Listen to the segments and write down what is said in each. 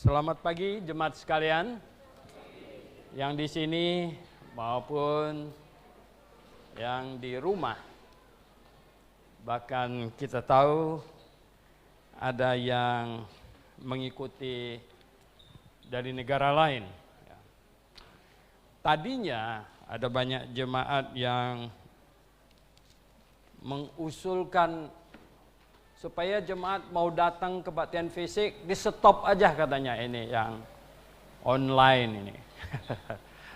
Selamat pagi jemaat sekalian yang di sini maupun yang di rumah. Bahkan kita tahu ada yang mengikuti dari negara lain. Tadinya ada banyak jemaat yang mengusulkan supaya jemaat mau datang kebaktian fisik, di stop aja katanya ini yang online ini.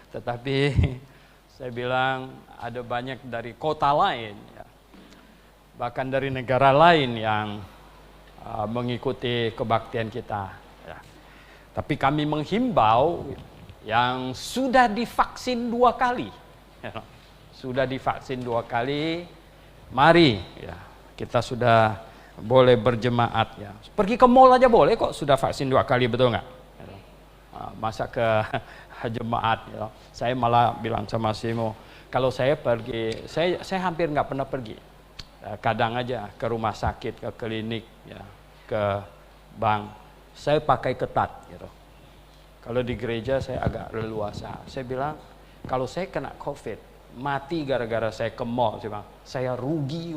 Tetapi saya bilang ada banyak dari kota lain, ya. Bahkan dari negara lain yang mengikuti kebaktian kita. Ya. Tapi kami menghimbau yang sudah divaksin 2 kali, ya. Sudah divaksin 2 kali, mari ya, kita sudah boleh berjemaat ya. Pergi ke mall aja boleh kok, sudah vaksin 2 kali, betul nggak? Masa ke jemaat ya. Saya malah bilang sama Simo, kalau saya pergi, saya hampir nggak pernah pergi. Kadang aja ke rumah sakit, ke klinik ya, ke bank. Saya pakai ketat gitu. Kalau di gereja saya agak leluasa. Saya bilang kalau saya kena COVID, mati gara-gara saya ke mall, saya rugi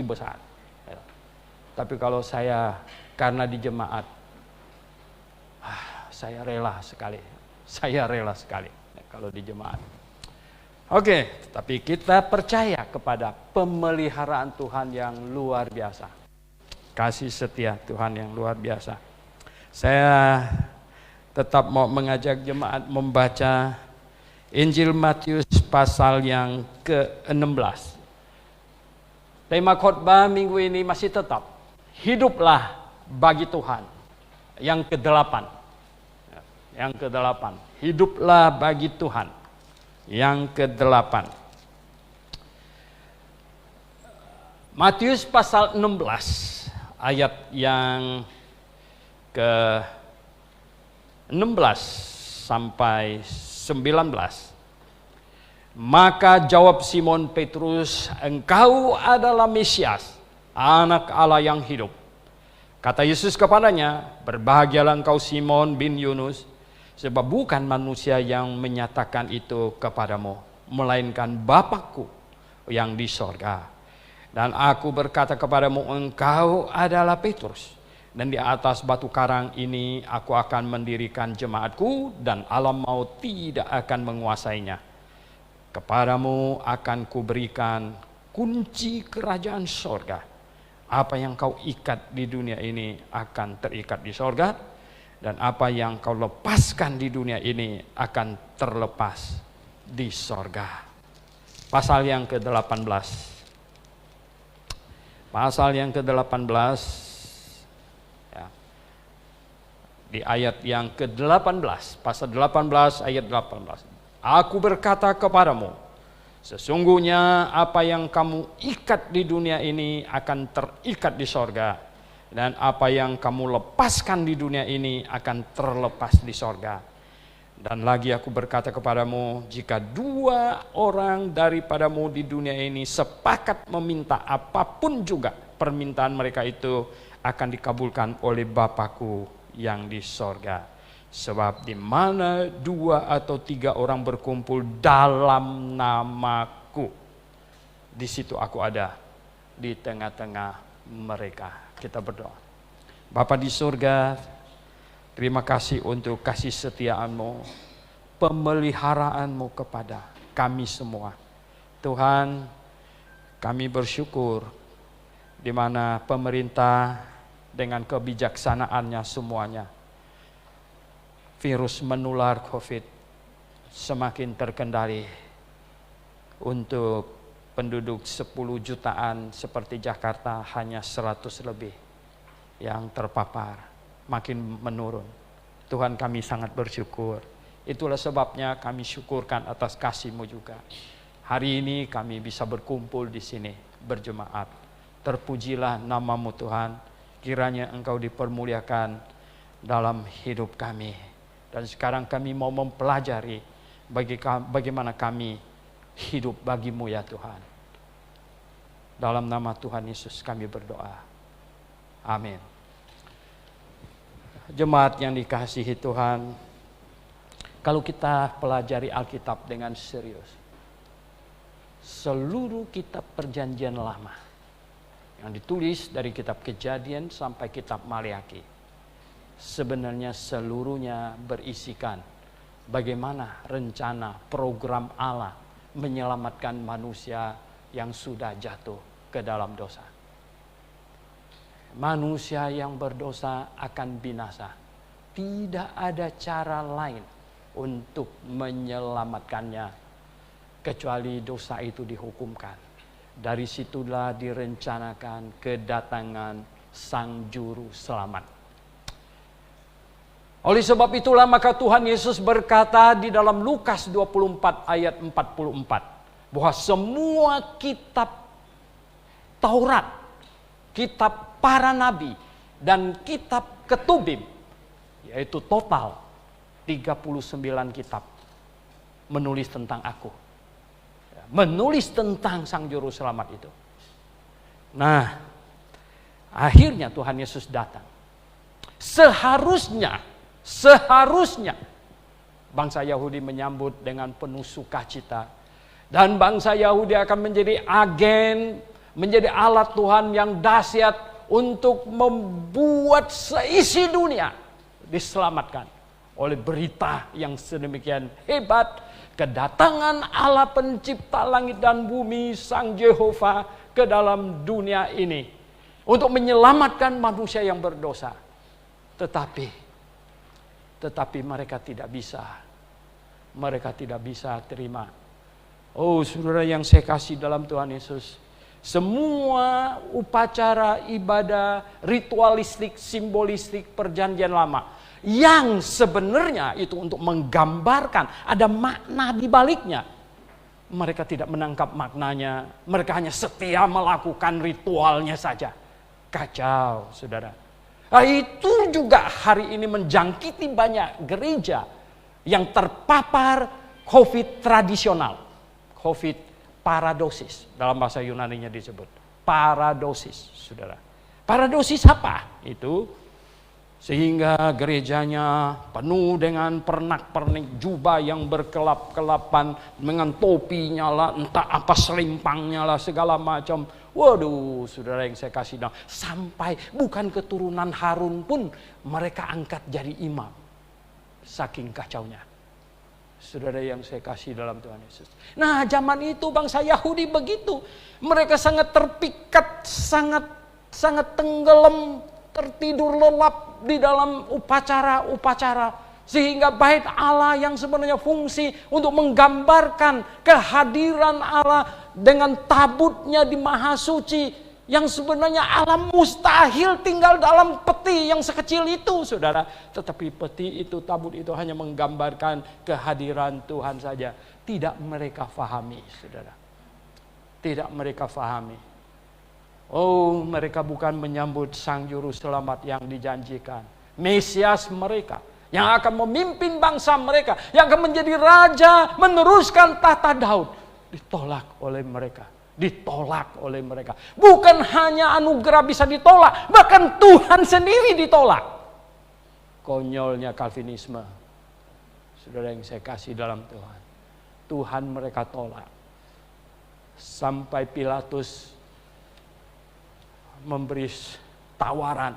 besar. Tapi kalau saya karena di jemaat, saya rela sekali. Saya rela sekali kalau di jemaat. Oke, tapi kita percaya kepada pemeliharaan Tuhan yang luar biasa. Kasih setia Tuhan yang luar biasa. Saya tetap mau mengajak jemaat membaca Injil Matius pasal yang ke-16. Tema khotbah minggu ini masih tetap hiduplah bagi Tuhan. Yang ke-8. Yang ke-8. Hiduplah bagi Tuhan. Yang ke-8. Matius pasal 16 ayat yang ke-16 sampai 19. Maka jawab Simon Petrus, engkau adalah Mesias, Anak Allah yang hidup. Kata Yesus kepadanya, berbahagialah engkau Simon bin Yunus, sebab bukan manusia yang menyatakan itu kepadamu, melainkan Bapa-Ku yang di sorga. Dan aku berkata kepadamu, engkau adalah Petrus, dan di atas batu karang ini aku akan mendirikan jemaatku, dan alam maut tidak akan menguasainya. Kepadamu akan kuberikan kunci kerajaan sorga. Apa yang kau ikat di dunia ini akan terikat di sorga, dan apa yang kau lepaskan di dunia ini akan terlepas di sorga. Pasal yang ke-18. Pasal yang ke-18 ya. Di ayat yang ke-18, pasal 18 ayat 18. Aku berkata kepadamu, sesungguhnya apa yang kamu ikat di dunia ini akan terikat di sorga, dan apa yang kamu lepaskan di dunia ini akan terlepas di sorga. Dan lagi aku berkata kepadamu, jika 2 orang daripadamu di dunia ini sepakat meminta apapun juga, permintaan mereka itu akan dikabulkan oleh Bapa-Ku yang di sorga. Sebab di mana 2 atau 3 orang berkumpul dalam namaku, di situ aku ada di tengah-tengah mereka. Kita berdoa. Bapa di surga, terima kasih untuk kasih setiaanmu, pemeliharaanmu kepada kami semua. Tuhan, kami bersyukur di mana pemerintah dengan kebijaksanaannya semuanya, virus menular COVID semakin terkendali. Untuk penduduk 10 jutaan seperti Jakarta hanya 100 lebih yang terpapar, makin menurun. Tuhan, kami sangat bersyukur. Itulah sebabnya kami syukurkan atas kasih-Mu juga. Hari ini kami bisa berkumpul di sini berjemaat. Terpujilah nama-Mu Tuhan. Kiranya Engkau dipermuliakan dalam hidup kami. Dan sekarang kami mau mempelajari bagaimana kami hidup bagi-Mu ya Tuhan. Dalam nama Tuhan Yesus kami berdoa. Amin. Jemaat yang dikasihi Tuhan, kalau kita pelajari Alkitab dengan serius, seluruh kitab Perjanjian Lama yang ditulis dari kitab Kejadian sampai kitab Maleakhi, sebenarnya seluruhnya berisikan bagaimana rencana program Allah menyelamatkan manusia yang sudah jatuh ke dalam dosa. Manusia yang berdosa akan binasa. Tidak ada cara lain untuk menyelamatkannya kecuali dosa itu dihukumkan. Dari situlah direncanakan kedatangan Sang Juru Selamat. Oleh sebab itulah maka Tuhan Yesus berkata di dalam Lukas 24 ayat 44 bahwa semua kitab Taurat, kitab para nabi, dan kitab ketubim, yaitu total 39 kitab, menulis tentang aku. Menulis tentang Sang Juru Selamat itu. Nah, akhirnya Tuhan Yesus datang. Seharusnya bangsa Yahudi menyambut dengan penuh sukacita. Dan bangsa Yahudi akan menjadi agen, menjadi alat Tuhan yang dahsyat untuk membuat seisi dunia diselamatkan oleh berita yang sedemikian hebat, kedatangan Allah pencipta langit dan bumi, Sang Yehova ke dalam dunia ini untuk menyelamatkan manusia yang berdosa. Tetapi mereka tidak bisa terima. Oh saudara yang saya kasih dalam Tuhan Yesus, semua upacara ibadah ritualistik, simbolistik Perjanjian Lama yang sebenarnya itu untuk menggambarkan ada makna di baliknya, mereka tidak menangkap maknanya. Mereka hanya setia melakukan ritualnya saja. Kacau saudara. Nah, itu juga hari ini menjangkiti banyak gereja yang terpapar COVID tradisional, COVID paradosis, dalam bahasa Yunaninya disebut paradosis, saudara. Paradosis apa? Itu sehingga gerejanya penuh dengan pernak-pernik jubah yang berkelap-kelapan, dengan topinya lah, entah apa selimpangnya lah, segala macam. Waduh, saudara yang saya kasih tahu, sampai bukan keturunan Harun pun mereka angkat jadi imam. Saking kacaunya. Saudara yang saya kasih dalam Tuhan Yesus. Nah, zaman itu bangsa Yahudi begitu. Mereka sangat terpikat, sangat tenggelam, tertidur lelap di dalam upacara-upacara. Sehingga bait Allah yang sebenarnya fungsi untuk menggambarkan kehadiran Allah dengan tabutnya di Maha Suci, yang sebenarnya Allah mustahil tinggal dalam peti yang sekecil itu, saudara. Tetapi peti itu, tabut itu hanya menggambarkan kehadiran Tuhan saja. Tidak mereka fahami, saudara. Tidak mereka fahami. Oh, mereka bukan menyambut Sang Juru Selamat yang dijanjikan. Mesias mereka, yang akan memimpin bangsa mereka, yang akan menjadi raja, meneruskan tahta Daud. Ditolak oleh mereka. Ditolak oleh mereka. Bukan hanya anugerah bisa ditolak, bahkan Tuhan sendiri ditolak. Konyolnya Calvinisme. Saudara yang saya kasih dalam Tuhan. Tuhan mereka tolak. Sampai Pilatus memberi tawaran.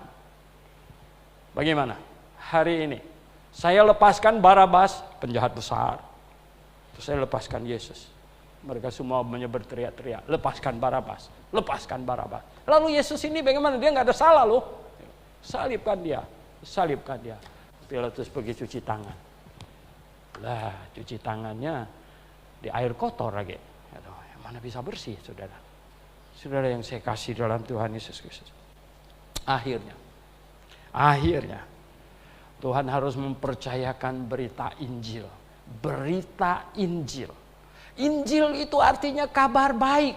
Bagaimana? Hari ini saya lepaskan Barabas, penjahat besar. Terus saya lepaskan Yesus. Mereka semua berteriak-teriak, lepaskan Barabas, lepaskan Barabas. Lalu Yesus ini bagaimana? Dia nggak ada salah loh. Salibkan dia, salibkan dia. Pilatus pergi cuci tangan. Lah, cuci tangannya di air kotor lagi. Aduh, yang mana bisa bersih, saudara? Saudara yang saya kasih dalam Tuhan Yesus Kristus. Akhirnya Tuhan harus mempercayakan berita Injil. Berita Injil. Injil itu artinya kabar baik.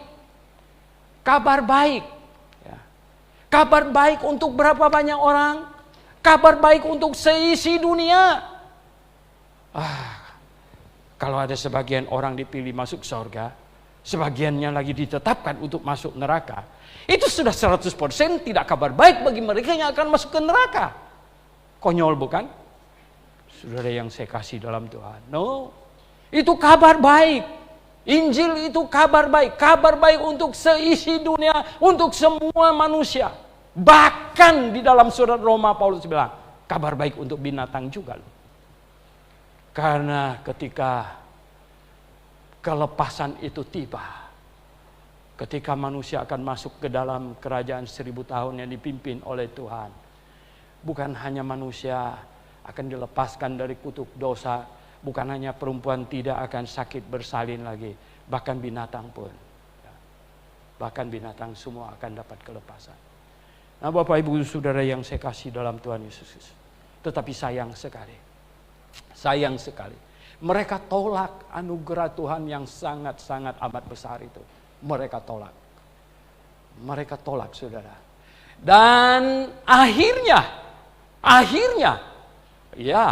Kabar baik. Ya. Kabar baik untuk berapa banyak orang? Kabar baik untuk seisi dunia. Kalau ada sebagian orang dipilih masuk surga, sebagiannya lagi ditetapkan untuk masuk neraka, itu sudah 100% tidak kabar baik bagi mereka yang akan masuk ke neraka. Konyol bukan? Saudara yang saya kasih dalam Tuhan. No, itu kabar baik. Injil itu kabar baik. Kabar baik untuk seisi dunia, untuk semua manusia. Bahkan di dalam surat Roma Paulus bilang, kabar baik untuk binatang juga. Karena ketika kelepasan itu tiba, ketika manusia akan masuk ke dalam kerajaan 1000 tahun yang dipimpin oleh Tuhan, bukan hanya manusia akan dilepaskan dari kutuk dosa, bukan hanya perempuan tidak akan sakit bersalin lagi, bahkan binatang pun. Bahkan binatang semua akan dapat kelepasan. Nah, Bapak Ibu Saudara yang saya kasih dalam Tuhan Yesus. Tetapi sayang sekali. Sayang sekali. Mereka tolak anugerah Tuhan yang sangat-sangat amat besar itu. Mereka tolak. Mereka tolak, Saudara. Dan akhirnya, ya,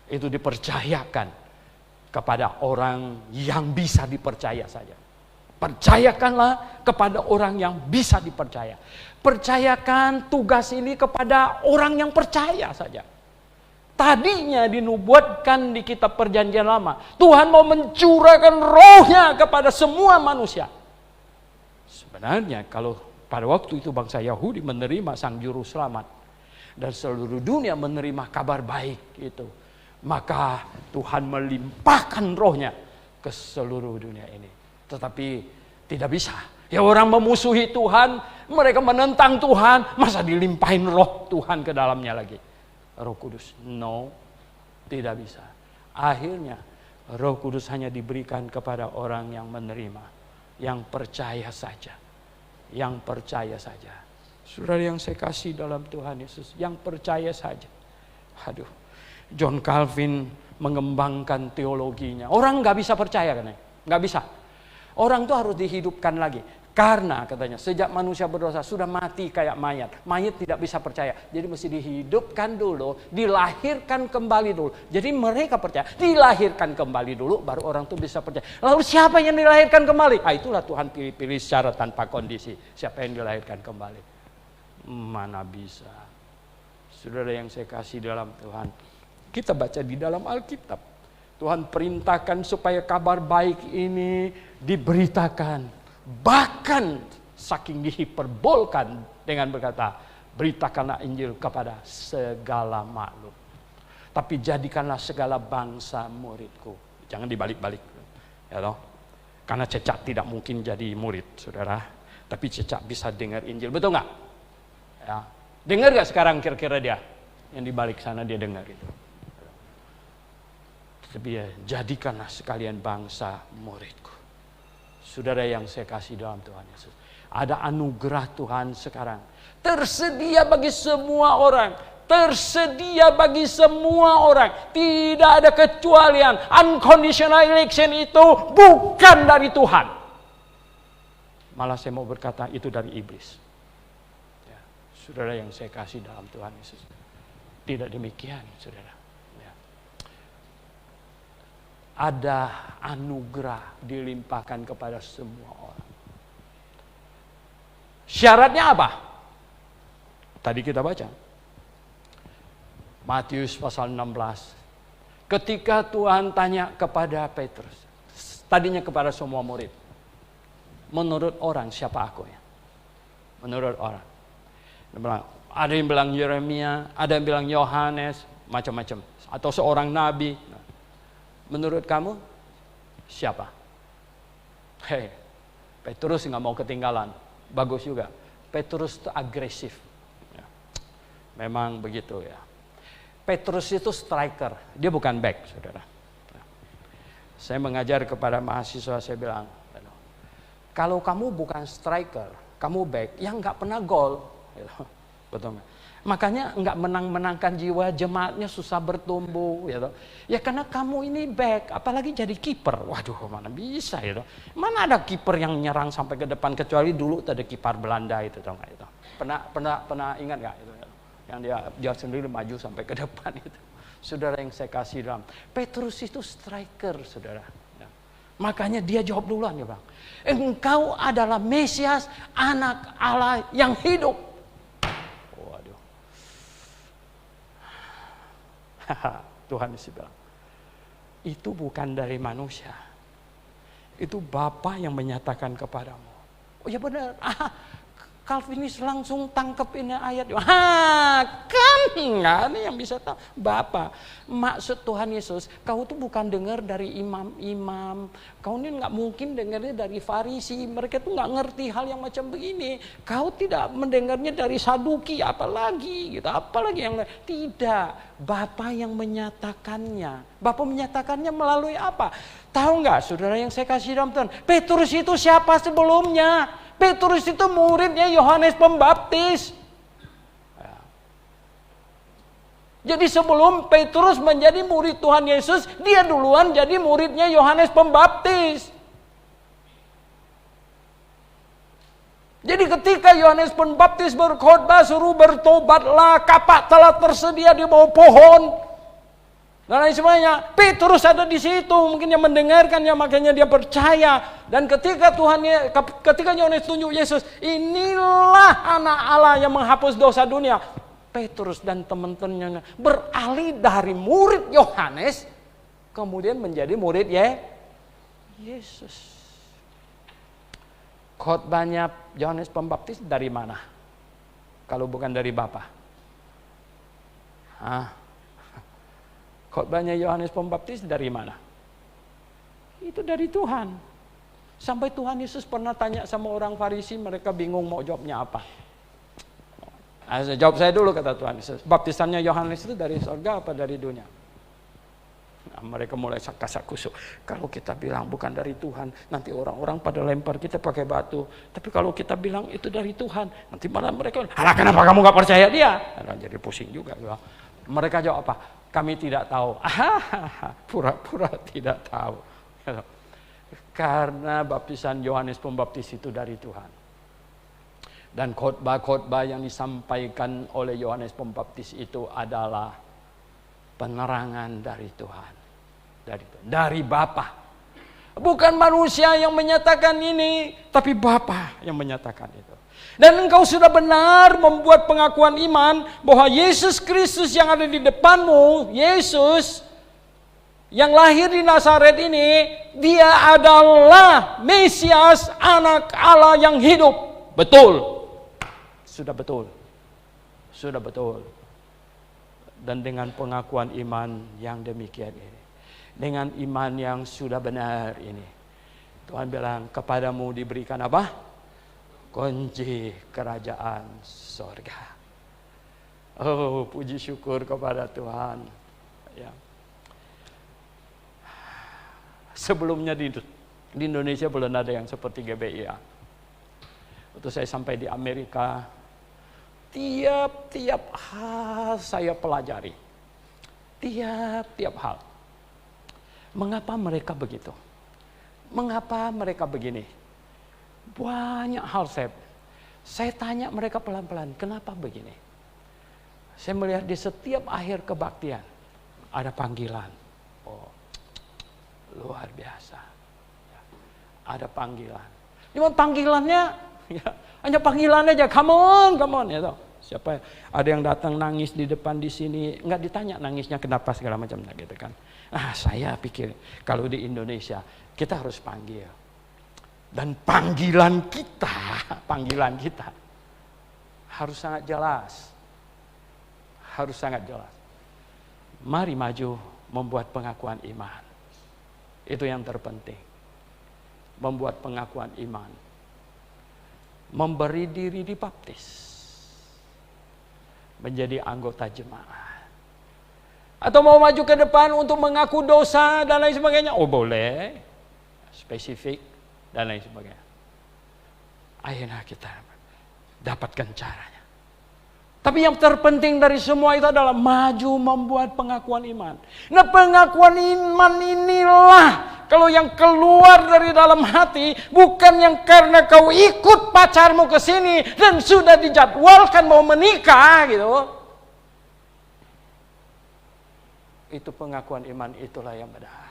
itu dipercayakan kepada orang yang bisa dipercaya saja. Percayakanlah kepada orang yang bisa dipercaya. Percayakan tugas ini kepada orang yang percaya saja. Tadinya dinubuatkan di kitab Perjanjian Lama, Tuhan mau mencurahkan rohnya kepada semua manusia. Sebenarnya kalau pada waktu itu bangsa Yahudi menerima Sang Juru Selamat dan seluruh dunia menerima kabar baik itu, maka Tuhan melimpahkan rohnya ke seluruh dunia ini. Tetapi tidak bisa. Ya, orang memusuhi Tuhan, mereka menentang Tuhan, masa dilimpahin roh Tuhan ke dalamnya lagi? Roh Kudus, no, tidak bisa. Akhirnya Roh Kudus hanya diberikan kepada orang yang menerima, yang percaya saja, yang percaya saja. Saudara yang saya kasih dalam Tuhan Yesus, yang percaya saja. Aduh, John Calvin mengembangkan teologinya. Orang nggak bisa percaya kan? Nggak bisa. Orang tuh harus dihidupkan lagi. Karena katanya sejak manusia berdosa sudah mati kayak mayat. Mayat tidak bisa percaya. Jadi mesti dihidupkan dulu, dilahirkan kembali dulu. Jadi mereka percaya, dilahirkan kembali dulu baru orang tuh bisa percaya. Lalu siapa yang dilahirkan kembali? Itulah Tuhan pilih-pilih secara tanpa kondisi. Siapa yang dilahirkan kembali? Mana bisa. Saudara yang saya kasih dalam Tuhan, kita baca di dalam Alkitab, Tuhan perintahkan supaya kabar baik ini diberitakan. Bahkan saking dihiperbolkan dengan berkata, beritakanlah Injil kepada segala makhluk. Tapi jadikanlah segala bangsa muridku. Jangan dibalik-balik. Ya toh? Karena cecak tidak mungkin jadi murid, saudara. Tapi cecak bisa dengar Injil, betul nggak? Ya. Dengar nggak sekarang kira-kira dia? Yang dibalik sana dia dengar itu. Tapi ya, jadikanlah sekalian bangsa muridku. Saudara yang saya kasih dalam Tuhan Yesus, ada anugerah Tuhan sekarang tersedia bagi semua orang, tersedia bagi semua orang, tidak ada kecualian. Unconditional election itu bukan dari Tuhan, malah saya mau berkata itu dari iblis. Ya, saudara yang saya kasih dalam Tuhan Yesus, tidak demikian, saudara. Ada anugerah dilimpahkan kepada semua orang. Syaratnya apa? Tadi kita baca. Matius pasal 16. Ketika Tuhan tanya kepada Petrus. Tadinya kepada semua murid. Menurut orang siapa aku ya? Menurut orang. Ada yang bilang Yeremia, ada yang bilang Yohanes, macam-macam. Atau seorang nabi. Menurut kamu siapa? Hei, Petrus nggak mau ketinggalan. Bagus juga. Petrus itu agresif. Ya. Memang begitu ya. Petrus itu striker. Dia bukan back, saudara. Ya. Saya mengajar kepada mahasiswa, saya bilang, kalau kamu bukan striker, kamu back, yang nggak pernah gol. Gitu. Betul nggak? Makanya nggak menang-menangkan jiwa jemaatnya, susah bertumbuh, gitu. Ya karena kamu ini back, apalagi jadi kiper. Waduh, mana bisa gitu. Mana ada kiper yang nyerang sampai ke depan, kecuali dulu ada kiper Belanda itu, tahu nggak itu? Pernah ingat nggak itu? Yang dia sendiri maju sampai ke depan itu. Saudara yang saya kasih dalam, Petrus itu striker, saudara. Ya. Makanya dia jawab duluan, ya bang. Engkau adalah Mesias, anak Allah yang hidup. Tuhan Yesus bilang, itu bukan dari manusia. Itu Bapa yang menyatakan kepadamu. Oh ya benar. Calvinis langsung tangkap ini ayat. Kan nggak ada yang bisa tahu. Bapa, maksud Tuhan Yesus, kau tuh bukan dengar dari imam-imam. Kau ini nggak mungkin dengarnya dari Farisi. Mereka tuh nggak ngerti hal yang macam begini. Kau tidak mendengarnya dari Saduki, apalagi gitu. Apalagi yang tidak. Bapa yang menyatakannya. Bapa menyatakannya melalui apa? Tahu nggak, saudara yang saya kasih dalam Tuhan? Petrus itu siapa sebelumnya? Petrus itu muridnya Yohanes Pembaptis. Jadi sebelum Petrus menjadi murid Tuhan Yesus, dia duluan jadi muridnya Yohanes Pembaptis. Jadi ketika Yohanes Pembaptis berkhotbah, suruh bertobatlah, kapak telah tersedia di bawah pohon. Dan lain sebagainya. Petrus ada di situ, mungkin yang mendengarkannya, makanya dia percaya. Dan ketika Yohanes tunjuk Yesus, inilah anak Allah yang menghapus dosa dunia. Petrus dan teman-temannya beralih dari murid Yohanes, kemudian menjadi murid Yesus. Khotbahnya Yohanes Pembaptis dari mana? Kalau bukan dari Bapa. Khotbahnya Yohanes Pembaptis dari mana? Itu dari Tuhan. Sampai Tuhan Yesus pernah tanya sama orang Farisi, mereka bingung mau jawabnya apa. Jawab saya dulu, kata Tuhan Yesus. Baptisannya Yohanes itu dari surga apa dari dunia? Nah, mereka mulai kasak kusuk. Kalau kita bilang bukan dari Tuhan, nanti orang-orang pada lempar kita pakai batu. Tapi kalau kita bilang itu dari Tuhan, nanti malah mereka, kenapa kamu gak percaya dia? Jadi pusing juga. Mereka jawab apa? Kami tidak tahu. Pura-pura tidak tahu. Karena baptisan Yohanes Pembaptis itu dari Tuhan. Dan khotbah-khotbah yang disampaikan oleh Yohanes Pembaptis itu adalah penerangan dari Tuhan. Dari Bapa. Bukan manusia yang menyatakan ini, tapi Bapa yang menyatakan itu. Dan engkau sudah benar membuat pengakuan iman bahwa Yesus Kristus yang ada di depanmu, Yesus yang lahir di Nazaret ini, dia adalah Mesias, anak Allah yang hidup. Betul. Sudah betul. Sudah betul. Dan dengan pengakuan iman yang demikian ini, dengan iman yang sudah benar ini, Tuhan bilang, kepadamu diberikan apa? Kunci kerajaan sorga. Oh, puji syukur kepada Tuhan. Ya. Sebelumnya di Indonesia belum ada yang seperti GBI. Waktu saya sampai di Amerika, tiap hal saya pelajari. Tiap hal. Mengapa mereka begitu? Mengapa mereka begini? Banyak hal saya tanya mereka pelan-pelan, kenapa begini? Saya melihat di setiap akhir kebaktian ada panggilan. Oh, luar biasa. Ada panggilan. Cuma panggilannya, hanya panggilan aja. Come on, ya toh. Siapa ada yang datang nangis di depan di sini, nggak ditanya nangisnya kenapa segala macam gitu kan? Saya pikir kalau di Indonesia kita harus panggil. Dan panggilan kita harus sangat jelas. Harus sangat jelas. Mari maju membuat pengakuan iman. Itu yang terpenting. Membuat pengakuan iman. Memberi diri dibaptis. Menjadi anggota jemaat. Atau mau maju ke depan untuk mengaku dosa dan lain sebagainya. Oh boleh. Spesifik. Dan lain sebagainya. Akhirnya kita dapatkan caranya. Tapi yang terpenting dari semua itu adalah maju membuat pengakuan iman. Nah, pengakuan iman inilah kalau yang keluar dari dalam hati, bukan yang karena kau ikut pacarmu ke sini dan sudah dijadwalkan mau menikah gitu. Itu pengakuan iman, itulah yang benar.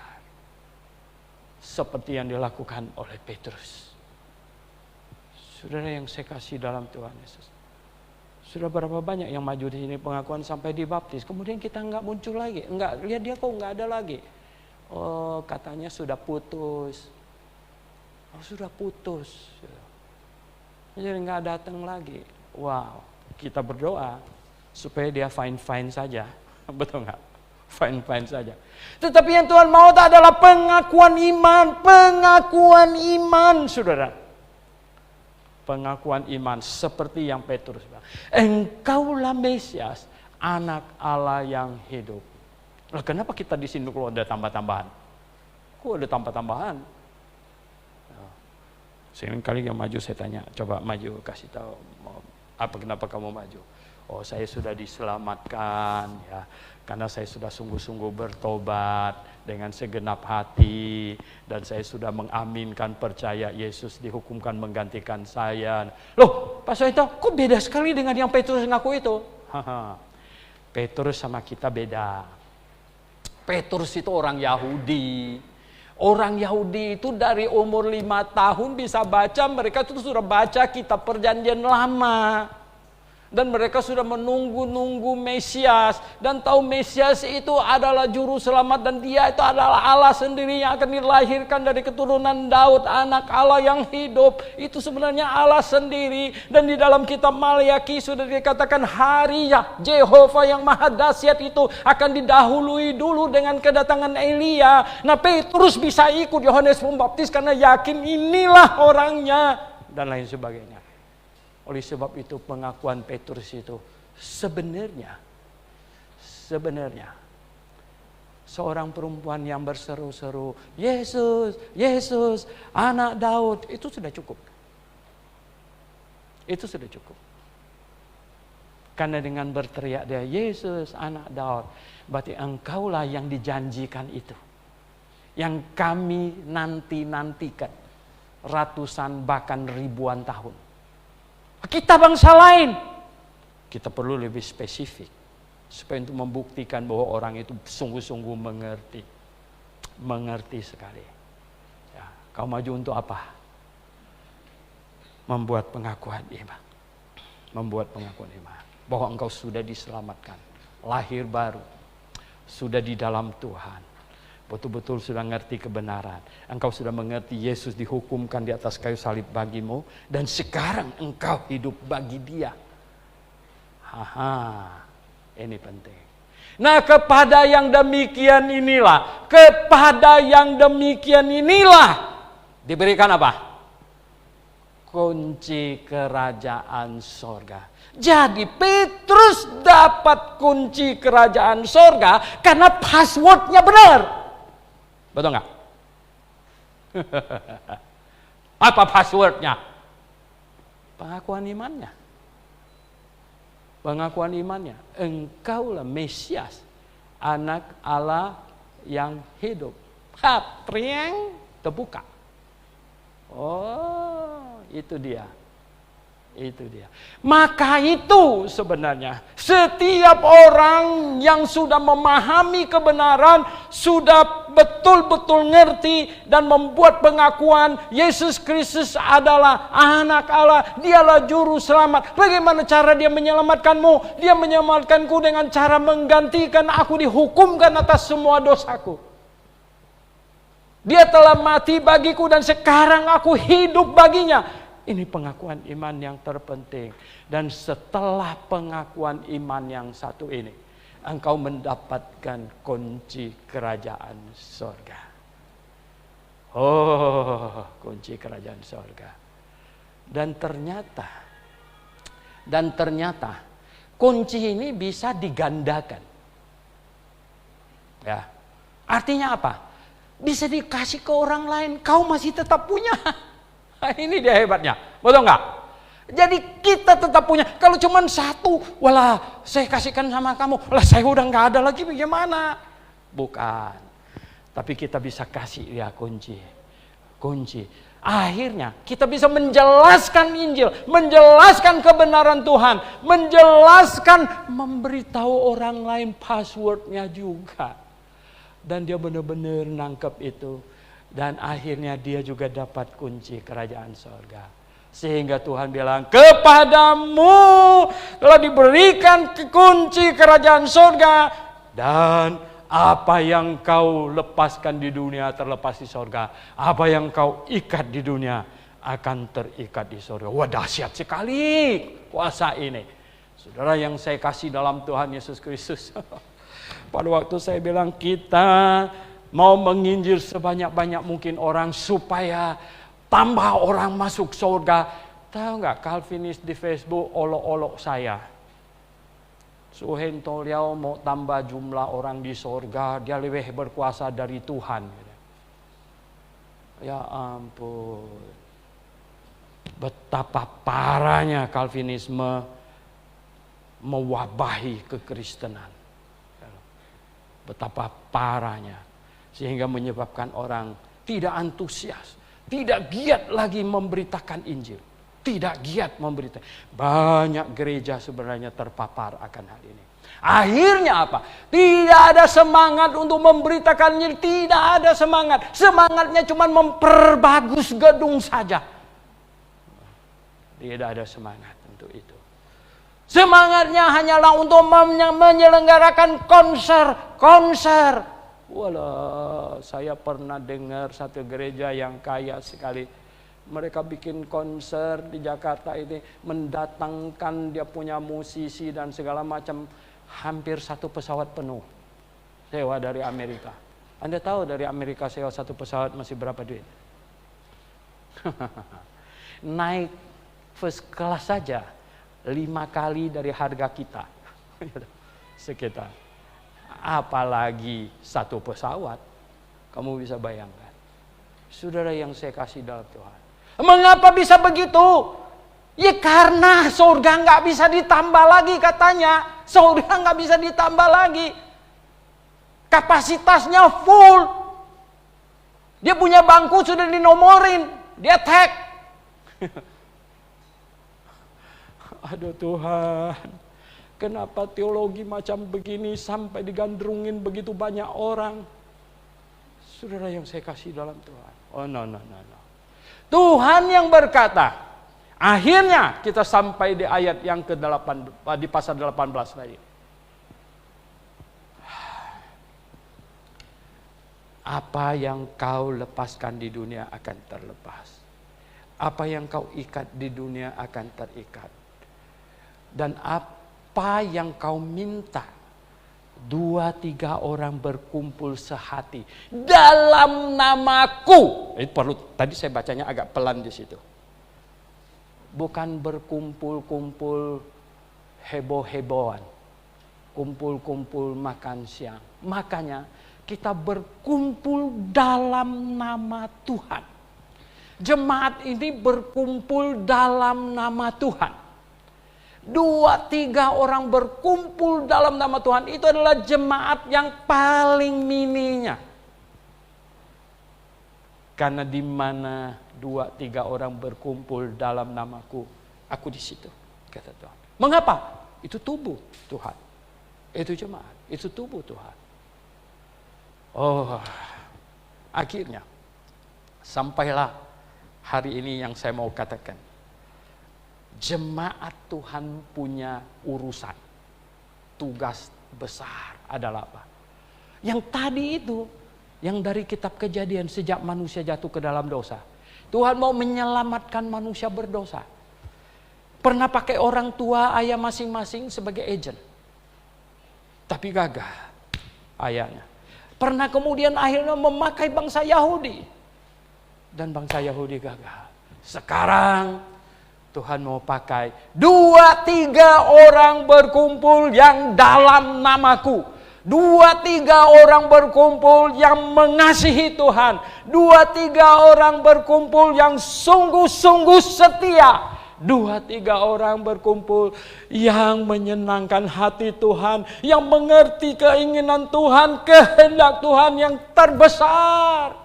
Seperti yang dilakukan oleh Petrus. Saudara yang saya kasih dalam Tuhan Yesus. Sudah berapa banyak yang maju di sini pengakuan sampai dibaptis, kemudian kita nggak muncul lagi, nggak lihat dia kok nggak ada lagi. Oh, katanya sudah putus. Oh, sudah putus. Jadi nggak datang lagi. Wow, kita berdoa supaya dia fine-fine saja. Betul nggak? Fine-fine saja. Tetapi yang Tuhan mau adalah pengakuan iman, saudara. Pengakuan iman seperti yang Petrus bilang. Engkaulah Mesias, anak Allah yang hidup. Lah kenapa kita di sini kalau ada tambah-tambahan? Kok ada tambah-tambahan? Sering kali yang maju saya tanya, coba maju kasih tahu kenapa kamu maju? Oh, saya sudah diselamatkan ya, karena saya sudah sungguh-sungguh bertobat dengan segenap hati dan saya sudah mengaminkan percaya Yesus dihukumkan menggantikan saya. Loh, Pak Soeto, kok beda sekali dengan yang Petrus ngaku itu? Petrus sama kita beda. Petrus itu orang Yahudi. Orang Yahudi itu dari umur 5 tahun bisa baca, mereka itu sudah baca kitab perjanjian lama. Dan mereka sudah menunggu-nunggu Mesias. Dan tahu Mesias itu adalah juru selamat. Dan dia itu adalah Allah sendiri yang akan dilahirkan dari keturunan Daud. Anak Allah yang hidup. Itu sebenarnya Allah sendiri. Dan di dalam kitab Maliaki sudah dikatakan hari Jehovah yang maha dahsyat itu akan didahului dulu dengan kedatangan Elia. Nah, Petrus bisa ikut Yohanes Pembaptis karena yakin inilah orangnya. Dan lain sebagainya. Oleh sebab itu pengakuan Petrus itu sebenarnya seorang perempuan yang berseru-seru, Yesus, Yesus, anak Daud, itu sudah cukup. Itu sudah cukup. Karena dengan berteriak dia, Yesus, anak Daud, berarti engkaulah yang dijanjikan itu. Yang kami nanti-nantikan ratusan bahkan ribuan tahun. Kita bangsa lain, kita perlu lebih spesifik supaya untuk membuktikan bahwa orang itu sungguh-sungguh mengerti sekali. Ya, kau maju untuk apa? Membuat pengakuan iman, bahwa engkau sudah diselamatkan, lahir baru, sudah di dalam Tuhan. Betul-betul sudah mengerti kebenaran. Engkau sudah mengerti Yesus dihukumkan di atas kayu salib bagimu. Dan sekarang engkau hidup bagi dia. Ini penting. Nah, kepada yang demikian inilah. Diberikan apa? Kunci kerajaan sorga. Jadi Petrus dapat kunci kerajaan sorga karena passwordnya benar. Betul nggak? Apa passwordnya? Pengakuan imannya. Engkaulah Mesias, anak Allah yang hidup. Trieng, terbuka. Oh, itu dia. Maka itu sebenarnya setiap orang yang sudah memahami kebenaran, sudah betul-betul ngerti dan membuat pengakuan Yesus Kristus adalah anak Allah, dialah juru selamat. Bagaimana cara dia menyelamatkanmu? Dia menyelamatkanku dengan cara menggantikan aku dihukumkan atas semua dosaku. Dia telah mati bagiku dan sekarang aku hidup baginya. Ini pengakuan iman yang terpenting. Dan setelah pengakuan iman yang satu ini, engkau mendapatkan kunci kerajaan sorga. Oh, kunci kerajaan sorga. Dan ternyata kunci ini bisa digandakan. Ya. Artinya apa? Bisa dikasih ke orang lain, kau masih tetap punya. Ini dia hebatnya, betul nggak? Jadi kita tetap punya. Kalau cuma satu, walah saya kasihkan sama kamu, lah saya udah nggak ada lagi, bagaimana? Bukan. Tapi kita bisa kasih dia kunci. Akhirnya kita bisa menjelaskan Injil, menjelaskan kebenaran Tuhan, memberitahu orang lain passwordnya juga. Dan dia benar-benar nangkep itu. Dan akhirnya dia juga dapat kunci kerajaan sorga. Sehingga Tuhan bilang, kepadamu telah diberikan kunci kerajaan surga, dan apa yang kau lepaskan di dunia terlepas di surga, apa yang kau ikat di dunia akan terikat di surga. Wah, dahsyat sekali kuasa ini. Saudara yang saya kasih dalam Tuhan Yesus Kristus. Pada waktu saya bilang kita mau menginjil sebanyak-banyak mungkin orang supaya tambah orang masuk surga. Tahu nggak, Calvinis di Facebook olok-olok saya. Suhen Toliau mau tambah jumlah orang di surga, dia lebih berkuasa dari Tuhan. Ya ampun. Betapa parahnya Calvinisme mewabahi kekristenan. Betapa parahnya. Sehingga menyebabkan orang tidak antusias. Tidak giat lagi memberitakan Injil. Tidak giat memberitakan. Banyak gereja sebenarnya terpapar akan hal ini. Akhirnya apa? Tidak ada semangat untuk memberitakan Injil. Tidak ada semangat. Semangatnya cuma memperbagus gedung saja. Tidak ada semangat untuk itu. Semangatnya hanyalah untuk menyelenggarakan konser. Walah, saya pernah dengar satu gereja yang kaya sekali. Mereka bikin konser di Jakarta ini, mendatangkan dia punya musisi dan segala macam, hampir satu pesawat penuh. Sewa dari Amerika. Anda tahu dari Amerika sewa satu pesawat masih berapa duit? Naik first class saja 5 kali dari harga kita. Sekitar. Apalagi satu pesawat. Kamu bisa bayangkan. Saudara yang saya kasih dalam Tuhan. Mengapa bisa begitu? Ya karena surga nggak bisa ditambah lagi katanya. Surga nggak bisa ditambah lagi. Kapasitasnya full. Dia punya bangku sudah dinomorin. Dia tag. Aduh Tuhan. Kenapa teologi macam begini sampai digandrungin begitu banyak orang? Saudara yang saya kasih dalam Tuhan. Oh no. Tuhan yang berkata. Akhirnya kita sampai di ayat yang ke-8, di pasal 18 tadi. Apa yang kau lepaskan di dunia akan terlepas. Apa yang kau ikat di dunia akan terikat. Dan apa yang kau minta, 2-3 orang berkumpul sehati dalam namaku. Itu perlu, tadi saya bacanya agak pelan di situ. Bukan berkumpul-kumpul heboh-hebohan, kumpul-kumpul makan siang. Makanya kita berkumpul dalam nama Tuhan. Jemaat ini berkumpul dalam nama Tuhan. 2-3 orang berkumpul dalam nama Tuhan, itu adalah jemaat yang paling mininya. Karena di mana 2-3 orang berkumpul dalam namaku, aku di situ, kata Tuhan. Mengapa? Itu tubuh Tuhan. Itu jemaat, itu tubuh Tuhan. Oh, akhirnya sampailah hari ini yang saya mau katakan. Jemaat Tuhan punya urusan. Tugas besar adalah apa? Yang tadi itu, yang dari kitab Kejadian sejak manusia jatuh ke dalam dosa. Tuhan mau menyelamatkan manusia berdosa. Pernah pakai orang tua ayah masing-masing sebagai agent. Tapi gagal ayahnya. Pernah kemudian akhirnya memakai bangsa Yahudi. Dan bangsa Yahudi gagal. Sekarang Tuhan mau pakai 2-3 orang berkumpul yang dalam namaku. 2-3 orang berkumpul yang mengasihi Tuhan. 2-3 orang berkumpul yang sungguh-sungguh setia. 2-3 orang berkumpul yang menyenangkan hati Tuhan. Yang mengerti keinginan Tuhan, kehendak Tuhan yang terbesar.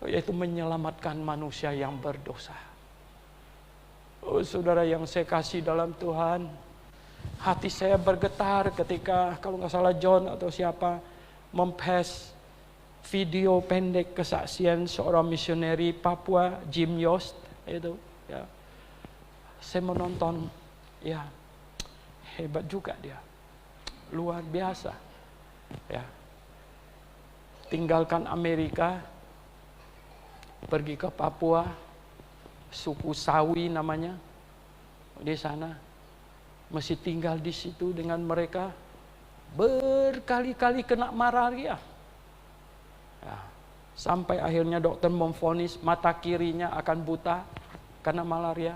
Yaitu menyelamatkan manusia yang berdosa. Oh saudara yang saya kasih dalam Tuhan, hati saya bergetar ketika kalau nggak salah John atau siapa mempost video pendek kesaksian seorang misioneri Papua, Jim Yost itu Ya. Saya menonton, ya hebat juga dia, luar biasa. Ya. Tinggalkan Amerika, pergi ke Papua, suku Sawi namanya, di sana, masih tinggal di situ dengan mereka, berkali-kali kena malaria. Ya. Sampai akhirnya dokter memvonis mata kirinya akan buta karena malaria.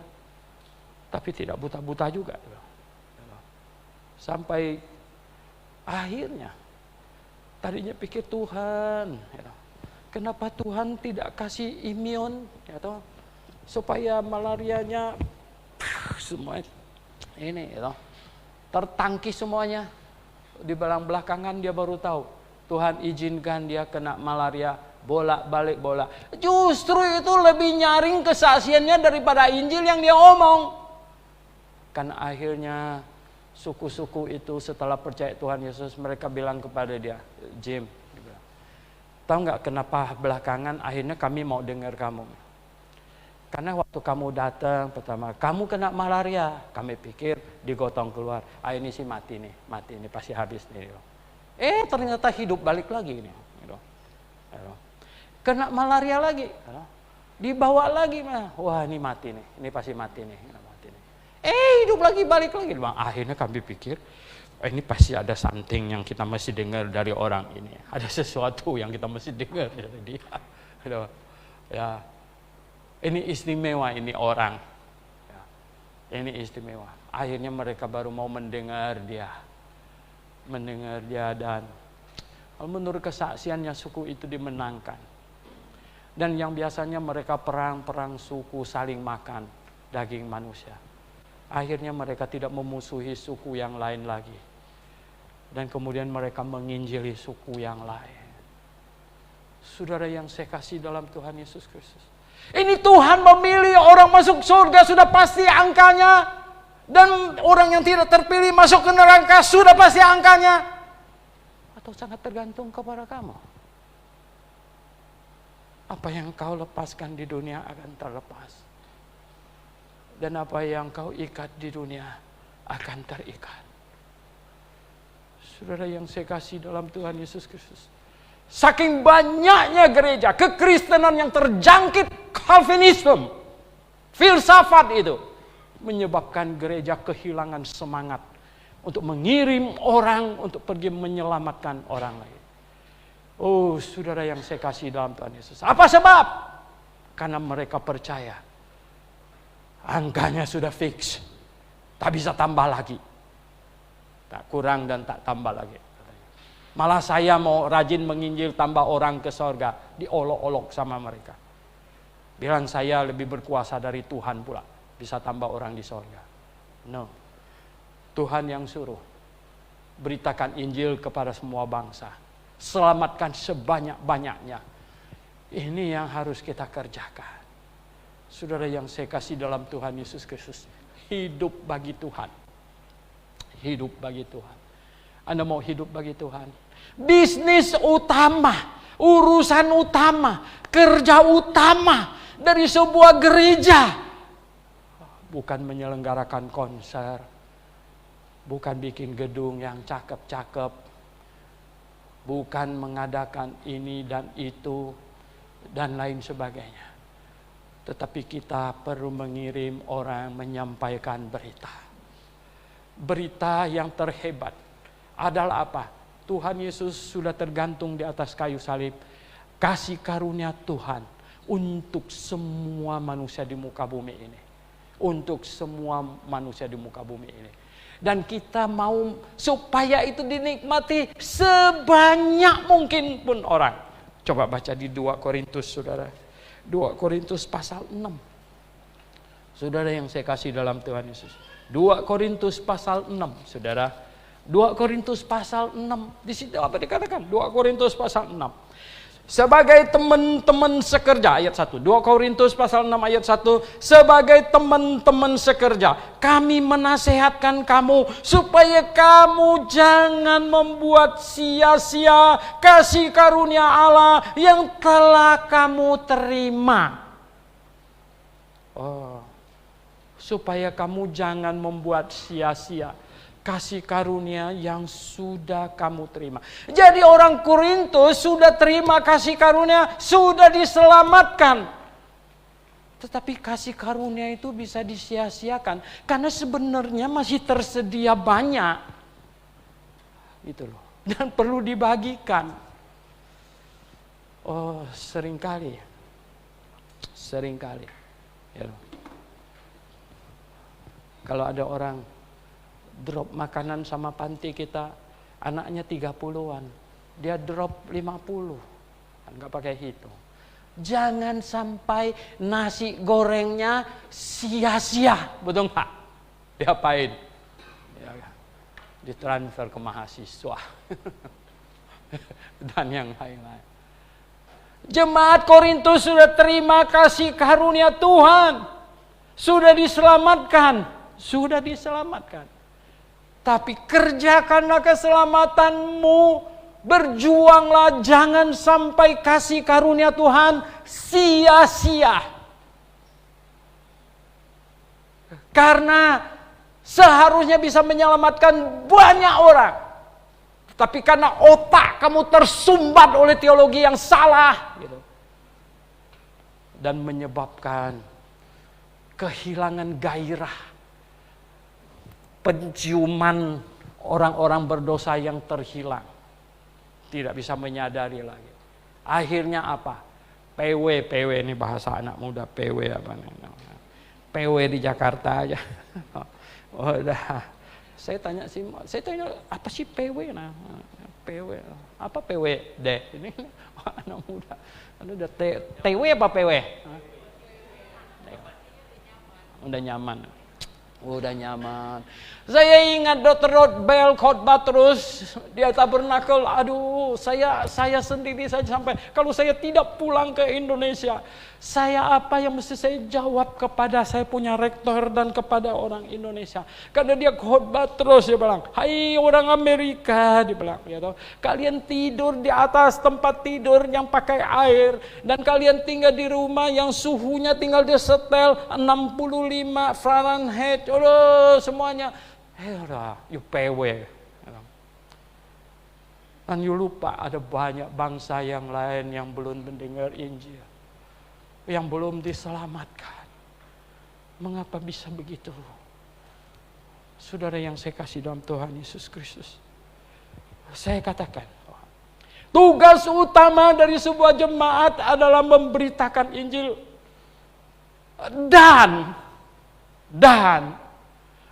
Tapi tidak buta-buta juga. Sampai akhirnya, tadinya pikir Tuhan, kenapa Tuhan tidak kasih imun, supaya malarianya semua ini, tertangkis semuanya. Di belakangan dia baru tahu, Tuhan izinkan dia kena malaria, bolak-balik bola. Justru itu lebih nyaring kesaksiannya daripada Injil yang dia omong. Kan akhirnya suku-suku itu setelah percaya Tuhan Yesus, mereka bilang kepada dia, Jim, tahu nggak kenapa belakangan akhirnya kami mau dengar kamu? Karena waktu kamu datang pertama, kamu kena malaria, kami pikir digotong keluar. Ini sih mati nih, pasti habis nih. Ternyata hidup balik lagi nih. Kena malaria lagi, dibawa lagi, wah ini mati nih, ini pasti mati nih. Hidup lagi, balik lagi. Akhirnya kami pikir, ini pasti ada something yang kita mesti dengar dari orang ini. Ada sesuatu yang kita mesti dengar dari dia. Ya, ini istimewa ini orang. Ya, ini istimewa. Akhirnya mereka baru mau mendengar dia. Dan menurut kesaksiannya suku itu dimenangkan. Dan yang biasanya mereka perang suku saling makan daging manusia. Akhirnya mereka tidak memusuhi suku yang lain lagi. Dan kemudian mereka menginjili suku yang lain. Saudara yang saya kasih dalam Tuhan Yesus Kristus. Ini Tuhan memilih orang masuk surga sudah pasti angkanya. Dan orang yang tidak terpilih masuk ke neraka sudah pasti angkanya. Atau sangat tergantung kepada kamu. Apa yang kau lepaskan di dunia akan terlepas. Dan apa yang kau ikat di dunia akan terikat. Saudara yang saya kasih dalam Tuhan Yesus Kristus. Saking banyaknya gereja, kekristenan yang terjangkit Calvinisme, filsafat itu, menyebabkan gereja kehilangan semangat untuk mengirim orang untuk pergi menyelamatkan orang lain. Oh saudara yang saya kasih dalam Tuhan Yesus. Apa sebab? Karena mereka percaya. Angkanya sudah fix, tak bisa tambah lagi, tak kurang dan tak tambah lagi. Malah saya mau rajin menginjil tambah orang ke sorga, diolok-olok sama mereka. Bilang saya lebih berkuasa dari Tuhan pula, bisa tambah orang di sorga. No, Tuhan yang suruh, beritakan Injil kepada semua bangsa, selamatkan sebanyak-banyaknya. Ini yang harus kita kerjakan. Saudara yang saya kasih dalam Tuhan Yesus Kristus, hidup bagi Tuhan. Hidup bagi Tuhan. Anda mau hidup bagi Tuhan? Bisnis utama, urusan utama, kerja utama dari sebuah gereja. Bukan menyelenggarakan konser, bukan bikin gedung yang cakep-cakep, bukan mengadakan ini dan itu, dan lain sebagainya. Tetapi kita perlu mengirim orang menyampaikan berita. Berita yang terhebat adalah apa? Tuhan Yesus sudah tergantung di atas kayu salib. Kasih karunia Tuhan untuk semua manusia di muka bumi ini. Untuk semua manusia di muka bumi ini. Dan kita mau supaya itu dinikmati sebanyak mungkin pun orang. Coba baca di 2 Korintus saudara. 2 Korintus pasal 6. Saudara yang saya kasih dalam Tuhan Yesus. 2 Korintus pasal 6, saudara. 2 Korintus pasal 6. Di situ apa dikatakan? 2 Korintus pasal 6. Sebagai teman-teman sekerja, ayat 1. 2 Korintus pasal 6 ayat 1. Sebagai teman-teman sekerja, kami menasehatkan kamu supaya kamu jangan membuat sia-sia kasih karunia Allah yang telah kamu terima. Oh, supaya kamu jangan membuat sia-sia kasih karunia yang sudah kamu terima. Jadi orang Korintus sudah terima kasih karunia, sudah diselamatkan. Tetapi kasih karunia itu bisa disia-siakan karena sebenarnya masih tersedia banyak. Gitu loh. Dan perlu dibagikan. Oh, seringkali. Ya. Kalau ada orang drop makanan sama panti kita, anaknya 30-an, dia drop 50, nggak pakai hitung. Jangan sampai nasi gorengnya sia-sia, betul nggak? Diapain? Ya, ditransfer ke mahasiswa dan yang lain-lain. Jemaat Korintus sudah terima kasih karunia Tuhan, sudah diselamatkan. Tapi kerjakanlah keselamatanmu, berjuanglah, jangan sampai kasih karunia Tuhan sia-sia. Karena seharusnya bisa menyelamatkan banyak orang. Tapi karena otak kamu tersumbat oleh teologi yang salah, gitu, dan menyebabkan kehilangan gairah, penciuman orang-orang berdosa yang terhilang. Tidak bisa menyadari lagi. Akhirnya apa? PW ini bahasa anak muda, PW apa namanya? PW di Jakarta aja. Oh, udah. Saya tanya apa sih PW? Nah, PW. Apa PW? Ini anak muda. Udah TW apa PW? Udah nyaman. Saya ingat Dr. Bell khotbah terus dia tabernakel. Aduh, saya sendiri saja sampai kalau saya tidak pulang ke Indonesia, saya apa yang mesti saya jawab kepada saya punya rektor dan kepada orang Indonesia? Karena dia khotbah terus, dia bilang, "Hai orang Amerika," dia bilang, ya toh, "kalian tidur di atas tempat tidur yang pakai air dan kalian tinggal di rumah yang suhunya tinggal di setel 65 Fahrenheit. Aduh, semuanya udah, you PW." Dan you lupa ada banyak bangsa yang lain yang belum mendengar Injil, yang belum diselamatkan. Mengapa bisa begitu? Saudara yang saya kasih dalam Tuhan Yesus Kristus, saya katakan, tugas utama dari sebuah jemaat adalah memberitakan Injil. Dan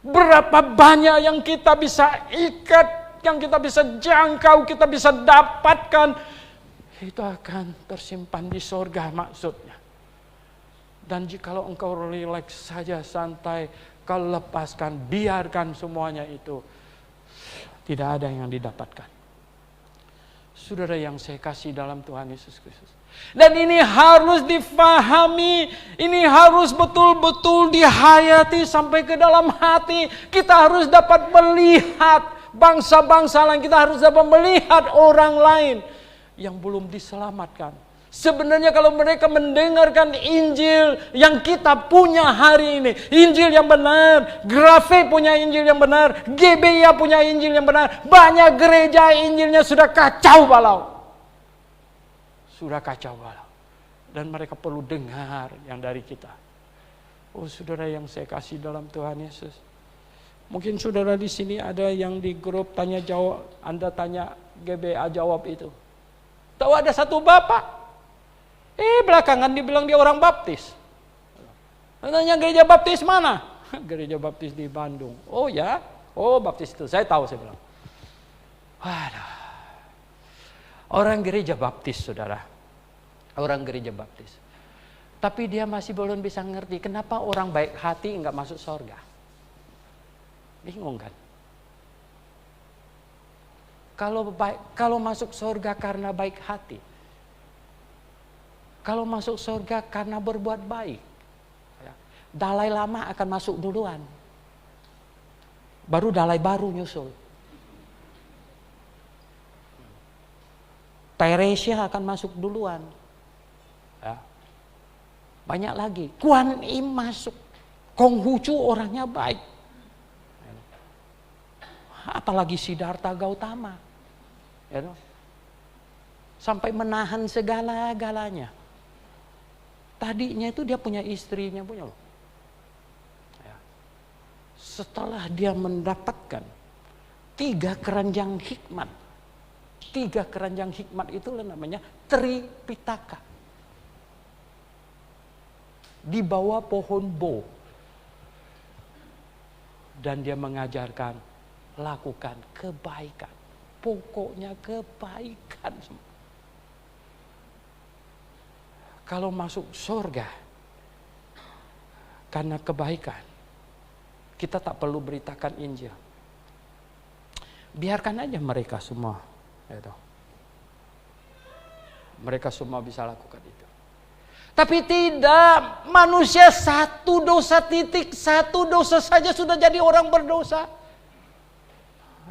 berapa banyak yang kita bisa ikat, yang kita bisa jangkau, kita bisa dapatkan, itu akan tersimpan di sorga maksudnya. Dan jikalau engkau relax saja, santai, kau lepaskan, biarkan semuanya itu, tidak ada yang didapatkan. Saudara yang saya kasih dalam Tuhan Yesus Kristus. Dan ini harus difahami, ini harus betul-betul dihayati sampai ke dalam hati. Kita harus dapat melihat bangsa-bangsa lain, kita harus dapat melihat orang lain yang belum diselamatkan. Sebenarnya kalau mereka mendengarkan Injil yang kita punya hari ini, Injil yang benar, Grafe punya Injil yang benar, GBIA punya Injil yang benar, banyak gereja Injilnya sudah kacau balau. Dan mereka perlu dengar yang dari kita. Oh, saudara yang saya kasih dalam Tuhan Yesus. Mungkin saudara di sini ada yang di grup tanya jawab, Anda tanya GBA jawab itu. Tahu ada satu bapak, belakangan dibilang dia orang baptis. Tanya gereja baptis mana? Gereja baptis di Bandung. Oh ya, oh baptis itu, saya tahu, saya bilang. Waduh. Orang gereja baptis, saudara. Orang gereja baptis. Tapi dia masih belum bisa ngerti kenapa orang baik hati enggak masuk surga. Bingung kan? Kalau masuk surga karena baik hati. Kalau masuk surga karena berbuat baik. Dalai Lama akan masuk duluan. Baru Dalai baru nyusul. Teresia akan masuk duluan. Ya. Banyak lagi. Kuan Im masuk. Konghucu orangnya baik. Apalagi Siddhartha Gautama. Ya, sampai menahan segala-galanya. Tadinya itu dia punya istrinya punya loh. Ya. Setelah dia mendapatkan 3 keranjang hikmat. 3 keranjang hikmat itulah namanya Tripitaka. Di bawah pohon bo. Dan dia mengajarkan, lakukan kebaikan. Pokoknya kebaikan. Kalau masuk surga karena kebaikan, kita tak perlu beritakan Injil. Biarkan aja mereka semua. Mereka semua bisa lakukan itu. Tapi tidak, manusia satu dosa saja sudah jadi orang berdosa.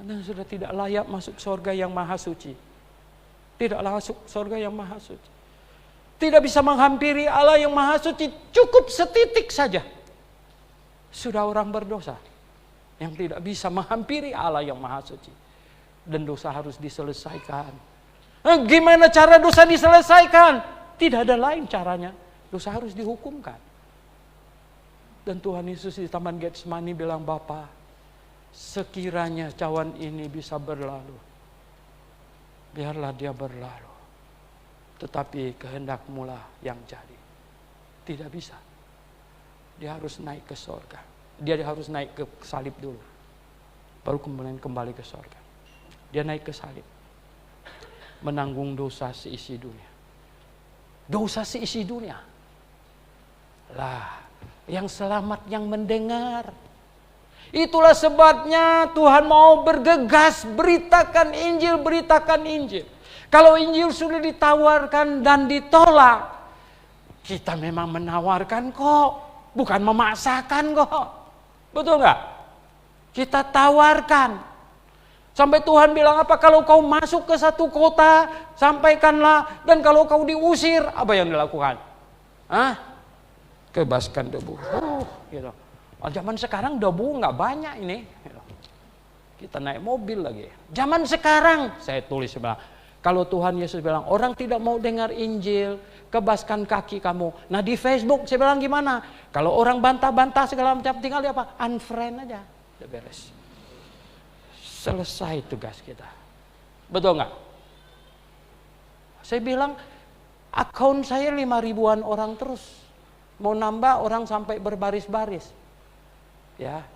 Dan sudah tidak layak masuk surga yang maha suci. Tidak masuk surga yang maha suci. Tidak bisa menghampiri Allah yang maha suci. Cukup setitik saja. Sudah orang berdosa. Yang tidak bisa menghampiri Allah yang maha suci. Dan dosa harus diselesaikan. Gimana cara dosa diselesaikan? Tidak ada lain caranya. Dosa harus dihukumkan. Dan Tuhan Yesus di Taman Getsemani bilang, Bapa, sekiranya cawan ini bisa berlalu, biarlah dia berlalu. Tetapi kehendak-Mu lah yang jadi. Tidak bisa. Dia harus naik ke surga. Dia harus naik ke salib dulu. Baru kemudian kembali ke surga. Dia naik ke salib. Menanggung dosa seisi dunia. Dosa seisi dunia. Lah, yang selamat yang mendengar. Itulah sebabnya Tuhan mau bergegas, beritakan Injil, beritakan Injil. Kalau Injil sudah ditawarkan dan ditolak, kita memang menawarkan kok, bukan memaksakan kok. Betul nggak? Kita tawarkan. Sampai Tuhan bilang apa? Kalau kau masuk ke satu kota, sampaikanlah. Dan kalau kau diusir, apa yang dilakukan? Hah? Kebaskan debu. Gitu. Zaman sekarang debu nggak banyak ini. Kita naik mobil lagi. Zaman sekarang, saya tulis sebelah. Kalau Tuhan Yesus bilang, orang tidak mau dengar Injil, kebaskan kaki kamu. Nah di Facebook saya bilang gimana? Kalau orang bantah-bantah segala macam, tinggal dia apa? Unfriend aja. Udah beres. Selesai tugas kita. Betul nggak? Saya bilang, akun saya 5.000-an orang terus. Mau nambah orang sampai berbaris-baris. Ya.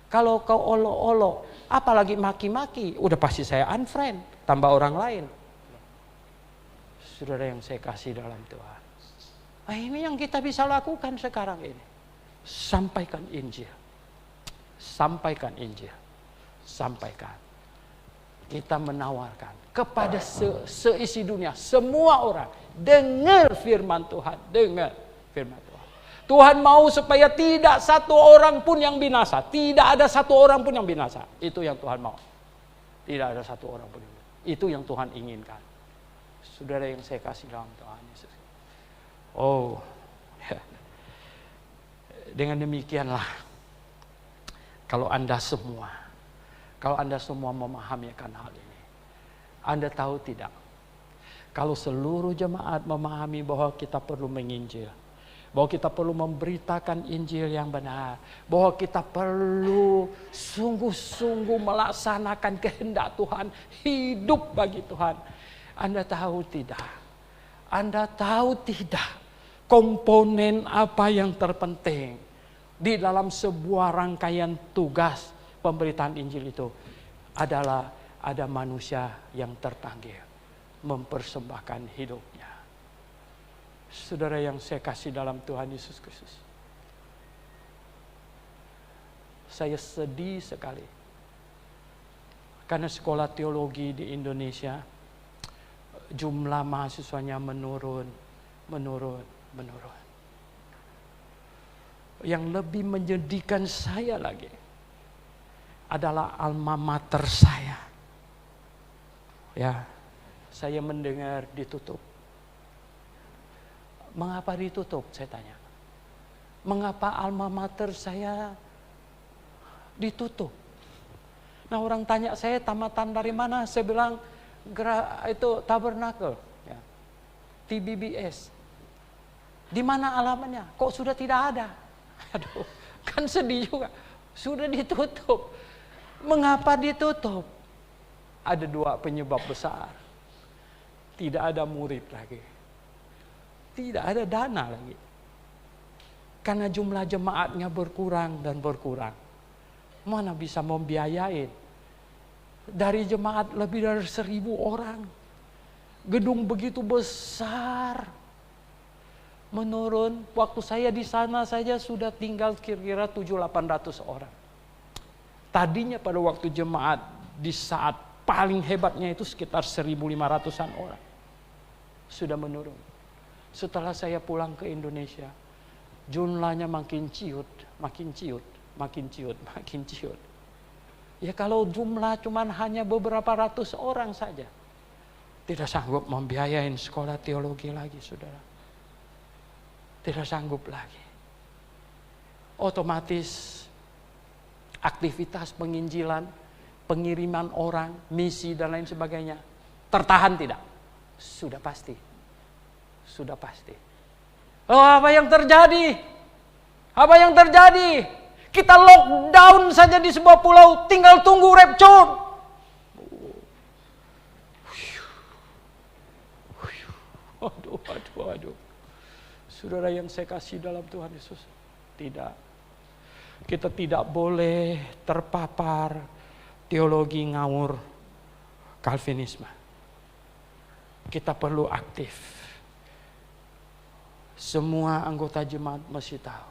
Kalau kau olok-olok, apalagi maki-maki, udah pasti saya unfriend. Tambah orang lain. Saudara yang saya kasih dalam Tuhan. Nah, ini yang kita bisa lakukan sekarang ini. Sampaikan Injil. Sampaikan Injil. Sampaikan. Kita menawarkan kepada seisi dunia. Semua orang. Dengar firman Tuhan. Dengar firman Tuhan. Tuhan mau supaya tidak satu orang pun yang binasa. Tidak ada satu orang pun yang binasa. Itu yang Tuhan mau. Tidak ada satu orang pun yang binasa. Itu yang Tuhan inginkan. Saudara yang saya kasih dalam Tuhan Yesus. Oh, ya. Dengan demikianlah, kalau Anda semua memahami akan hal ini, Anda tahu tidak? Kalau seluruh jemaat memahami bahwa kita perlu menginjil, bahwa kita perlu memberitakan Injil yang benar, bahwa kita perlu sungguh-sungguh melaksanakan kehendak Tuhan, hidup bagi Tuhan. Anda tahu tidak? Anda tahu tidak komponen apa yang terpenting di dalam sebuah rangkaian tugas pemberitaan Injil itu adalah ada manusia yang terpanggil mempersembahkan hidupnya. Saudara yang saya kasih dalam Tuhan Yesus Kristus, saya sedih sekali karena sekolah teologi di Indonesia jumlah mahasiswanya menurun. Yang lebih menyedihkan saya lagi adalah alma mater saya. Ya, saya mendengar ditutup. Mengapa ditutup? Saya tanya. Mengapa alma mater saya ditutup? Nah, orang tanya saya tamatan dari mana? Saya bilang itu Tabernacle, ya. TBBS. Di mana alamatnya? Kok sudah tidak ada? Aduh, kan sedih juga. Sudah ditutup. Mengapa ditutup? Ada dua penyebab besar. Tidak ada murid lagi. Tidak ada dana lagi. Karena jumlah jemaatnya berkurang dan berkurang. Mana bisa membiayain? Dari jemaat lebih dari 1.000 orang. Gedung begitu besar. Menurun, waktu saya di sana saja sudah tinggal kira-kira 700-800 orang. Tadinya pada waktu jemaat di saat paling hebatnya itu sekitar 1.500-an orang. Sudah menurun. Setelah saya pulang ke Indonesia, jumlahnya makin ciut. Ya kalau jumlah cuman hanya beberapa ratus orang saja, tidak sanggup membiayain sekolah teologi lagi, saudara. Tidak sanggup lagi. Otomatis aktivitas penginjilan, pengiriman orang, misi dan lain sebagainya tertahan tidak? Sudah pasti. Sudah pasti. Oh, apa yang terjadi? Apa yang terjadi? Kita lockdown saja di sebuah pulau, tinggal tunggu rapture. Aduh. Saudara yang saya kasih dalam Tuhan Yesus, tidak. Kita tidak boleh terpapar teologi ngawur Calvinisme. Kita perlu aktif. Semua anggota jemaat mesti tahu.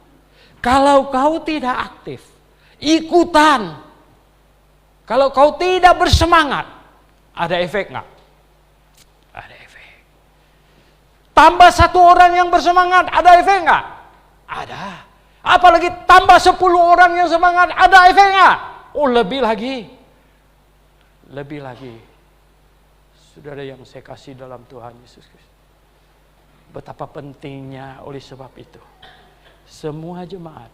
Kalau kau tidak aktif, ikutan. Kalau kau tidak bersemangat, ada efek nggak? Ada efek. Tambah 1 orang yang bersemangat, ada efek nggak? Ada. Apalagi tambah 10 orang yang semangat, ada efek nggak? Oh, lebih lagi. Lebih lagi. Saudara yang saya kasih dalam Tuhan Yesus Kristus. Betapa pentingnya oleh sebab itu. Semua jemaat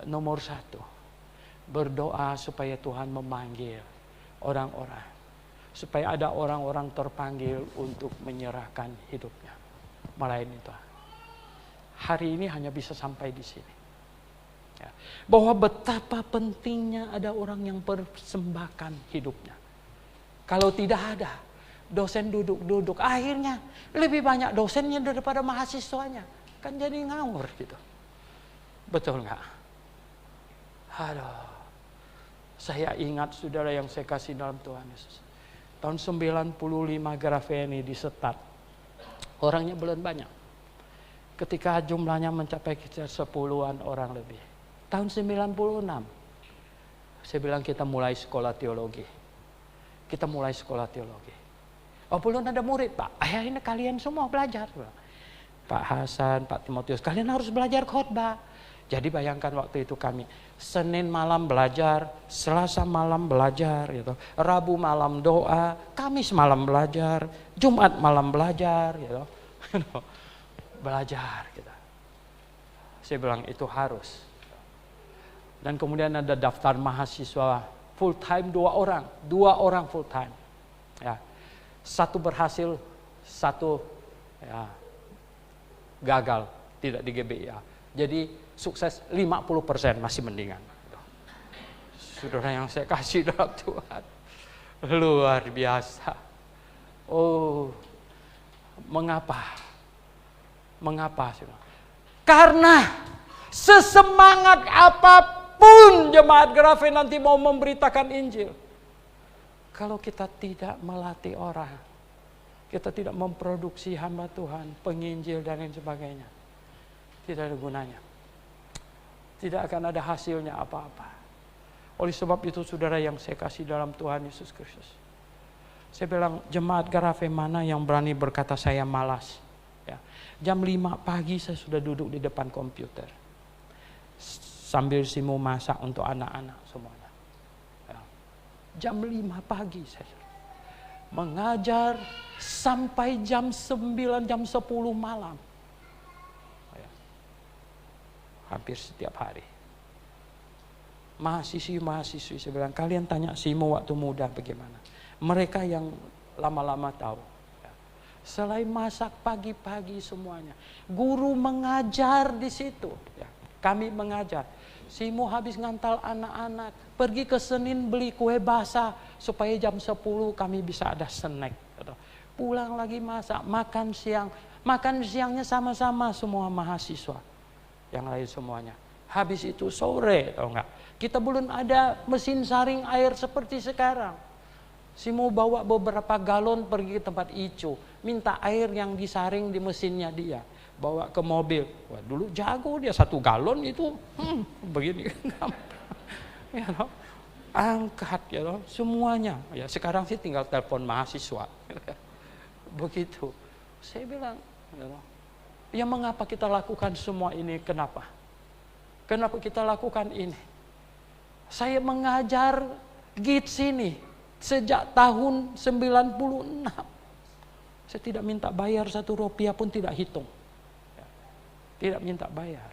nomor 1 berdoa supaya Tuhan memanggil orang-orang. Supaya ada orang-orang terpanggil untuk menyerahkan hidupnya melayani Tuhan. Hari ini hanya bisa sampai di sini. Ya. Bahwa betapa pentingnya ada orang yang persembahkan hidupnya. Kalau tidak ada, dosen duduk-duduk. Akhirnya lebih banyak dosennya daripada mahasiswanya. Kan jadi ngawur gitu. Betul nggak? Aduh. Saya ingat saudara yang saya kasih dalam Tuhan Yesus. Tahun 95 Grafeni di Setat. Orangnya belum banyak. Ketika jumlahnya mencapai sekitar 10-an orang lebih. Tahun 96. Saya bilang kita mulai sekolah teologi. Kita mulai sekolah teologi. Oh, belum ada murid, Pak. Ini kalian semua belajar. Pak Hasan, Pak Timotius, kalian harus belajar khotbah. Jadi bayangkan waktu itu kami Senin malam belajar, Selasa malam belajar, gitu. Rabu malam doa, Kamis malam belajar, Jumat malam belajar, gitu. Belajar kita. Saya bilang itu harus. Dan kemudian ada daftar mahasiswa full time 2 orang, 2 orang full time. Ya. 1 berhasil, 1 ya, gagal, tidak di GBIA. Jadi sukses 50% masih mendingan. Saudara yang saya kasih dalam Tuhan, luar biasa. Oh, mengapa? Mengapa? Karena sesemangat apapun jemaat Grafen nanti mau memberitakan Injil, kalau kita tidak melatih orang, kita tidak memproduksi hamba Tuhan, penginjil dan lain sebagainya, tidak ada gunanya. Tidak akan ada hasilnya apa-apa. Oleh sebab itu saudara yang saya kasih dalam Tuhan Yesus Kristus, saya bilang jemaat Grafen mana yang berani berkata saya malas. Ya. Jam 5 pagi saya sudah duduk di depan komputer. Sambil simu masak untuk anak-anak semuanya. Ya. Jam 5 pagi saya mengajar sampai jam 9, jam 10 malam. hampir setiap hari. Mahasiswi, saya bilang, kalian tanya Simo waktu muda bagaimana. Mereka yang lama-lama tahu. Selain masak pagi-pagi semuanya, guru mengajar di situ. Ya, kami mengajar. Simo habis ngantal anak-anak, pergi ke Senin beli kue basah supaya jam 10 kami bisa ada snack. Pulang lagi masak, makan siang. Makan siangnya sama-sama semua mahasiswa. Yang lain semuanya. Habis itu sore, tahu enggak? Kita belum ada mesin saring air seperti sekarang. Simo bawa beberapa galon pergi ke tempat Ico, minta air yang disaring di mesinnya dia, bawa ke mobil. Wah, dulu jago dia, 1 galon itu begini, ya, no? Angkat ya, no? Semuanya. Ya sekarang sih tinggal telepon mahasiswa, begitu. Saya bilang, ya, no? Ya mengapa kita lakukan semua ini? Kenapa? Kenapa kita lakukan ini? Saya mengajar GITS ini sejak tahun 96. Saya tidak minta bayar 1 rupiah pun, tidak hitung. Tidak minta bayar.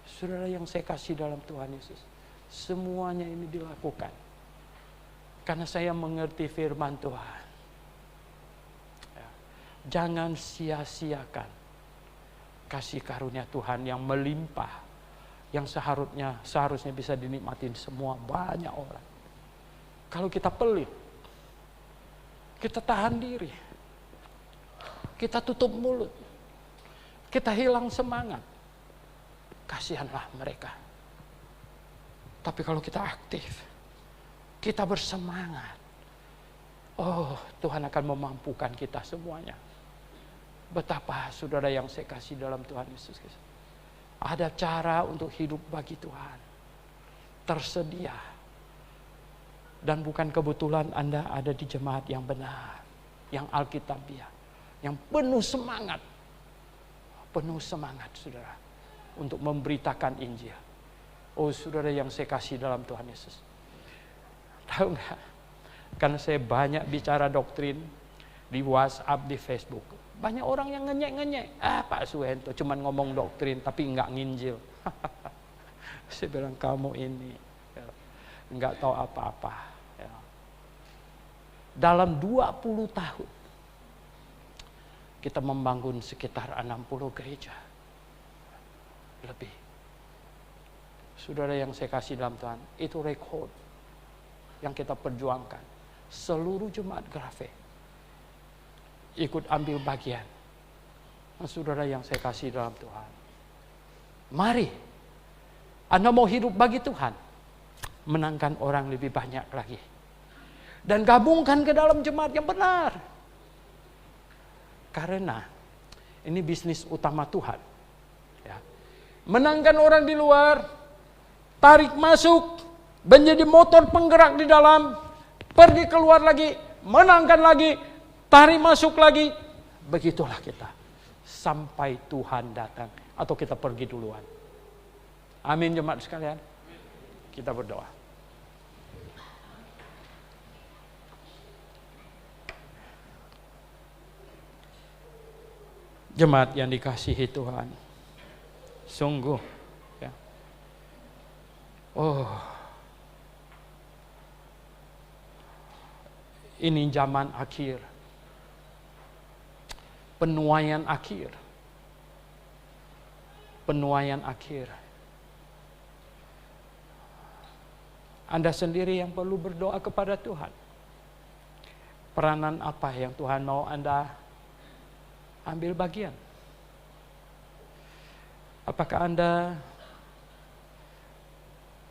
Saudara yang saya kasih dalam Tuhan Yesus, semuanya ini dilakukan karena saya mengerti firman Tuhan. Jangan sia-siakan kasih karunia Tuhan yang melimpah, yang seharusnya bisa dinikmatin semua banyak orang. Kalau kita pelit, kita tahan diri, kita tutup mulut, kita hilang semangat, kasihanlah mereka. Tapi kalau kita aktif, kita bersemangat, oh Tuhan akan memampukan kita semuanya. Betapa saudara yang saya kasih dalam Tuhan Yesus Kristus, ada cara untuk hidup bagi Tuhan, tersedia. Dan bukan kebetulan Anda ada di jemaat yang benar, yang Alkitabiah, yang penuh semangat saudara, untuk memberitakan Injil. Oh saudara yang saya kasih dalam Tuhan Yesus, tahu nggak? Karena saya banyak bicara doktrin di WhatsApp, di Facebook, banyak orang yang ngenyek. Pak Suhento cuman ngomong doktrin tapi nggak nginjil. Saya bilang, kamu ini nggak tahu apa-apa. Dalam 20 tahun kita membangun sekitar 60 gereja lebih. Saudara yang saya kasih dalam Tuhan, itu rekod yang kita perjuangkan. Seluruh jemaat Grafe ikut ambil bagian. Saudara yang saya kasih dalam Tuhan, mari Anda mau hidup bagi Tuhan, menangkan orang lebih banyak lagi, dan gabungkan ke dalam jemaat yang benar. Karena ini bisnis utama Tuhan. Ya. Menangkan orang di luar, tarik masuk, menjadi motor penggerak di dalam, pergi keluar lagi, menangkan lagi, tarik masuk lagi. Begitulah kita sampai Tuhan datang atau kita pergi duluan. Amin jemaat sekalian. Kita berdoa. Jemaat yang dikasihi Tuhan, sungguh ya. Oh, ini zaman akhir, penuaian akhir. Anda sendiri yang perlu berdoa kepada Tuhan. Peranan apa yang Tuhan mau Anda ambil bagian? Apakah Anda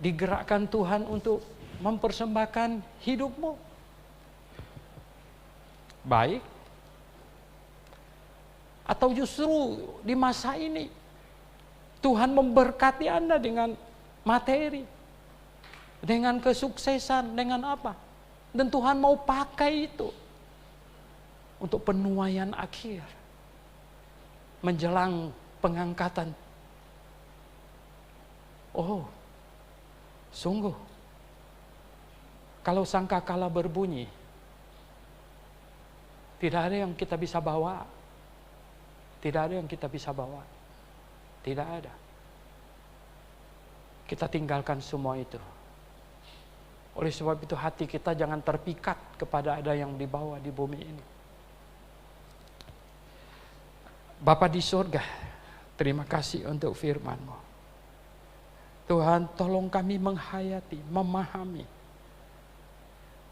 digerakkan Tuhan untuk mempersembahkan hidupmu? Baik. Atau justru di masa ini Tuhan memberkati Anda dengan materi, dengan kesuksesan, dengan apa? Dan Tuhan mau pakai itu untuk penuaian akhir, menjelang pengangkatan. Oh, sungguh, kalau sangkakala berbunyi, tidak ada yang kita bisa bawa. Tidak ada yang kita bisa bawa. Tidak ada. kita tinggalkan semua itu. Oleh sebab itu hati kita jangan terpikat kepada ada yang di bawah di bumi ini. Bapa di surga, terima kasih untuk firman-Mu. Tuhan, tolong kami menghayati, memahami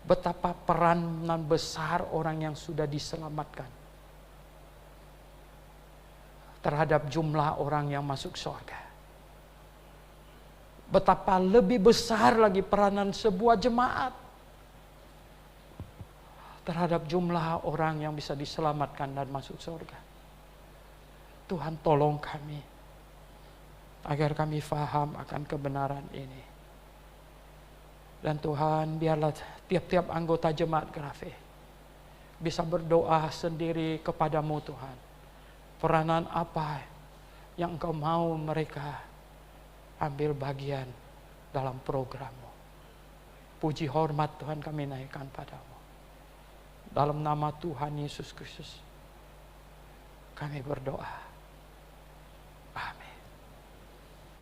betapa peranan besar orang yang sudah diselamatkan terhadap jumlah orang yang masuk surga. Betapa lebih besar lagi peranan sebuah jemaat terhadap jumlah orang yang bisa diselamatkan dan masuk surga. Tuhan, tolong kami agar kami faham akan kebenaran ini. Dan Tuhan, biarlah tiap-tiap anggota jemaat Grafe bisa berdoa sendiri kepadamu Tuhan. Peranan apa yang Engkau mau mereka ambil bagian dalam program-Mu. Puji hormat Tuhan kami naikkan padamu. Dalam nama Tuhan Yesus Kristus kami berdoa.